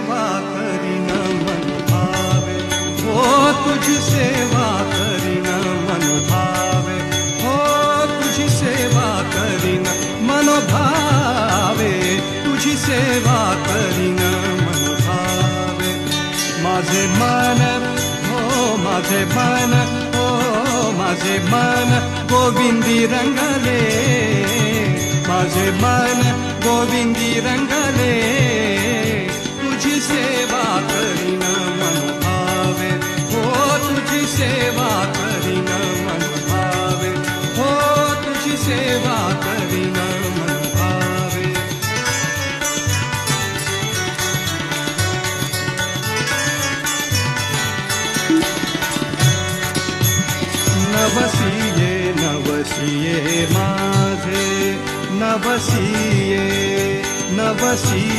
सेवा करीन मन भावे, हो तुझी सेवा करीन मन भावे, हो तुझी सेवा करीन मन भावे, तुझी सेवा करीन मन भावे. माझे मन, हो माझे मन, हो माझे मन गोविंदी रंगले, माझे मन गोविंदी रंगले, तुझी सेवा करीन मन भावे, हो तुझी सेवा करीन मन भावे, हो तुझी सेवा करीन मन भावे. नवसिये नवसिये माझे, नवसिये नवसिये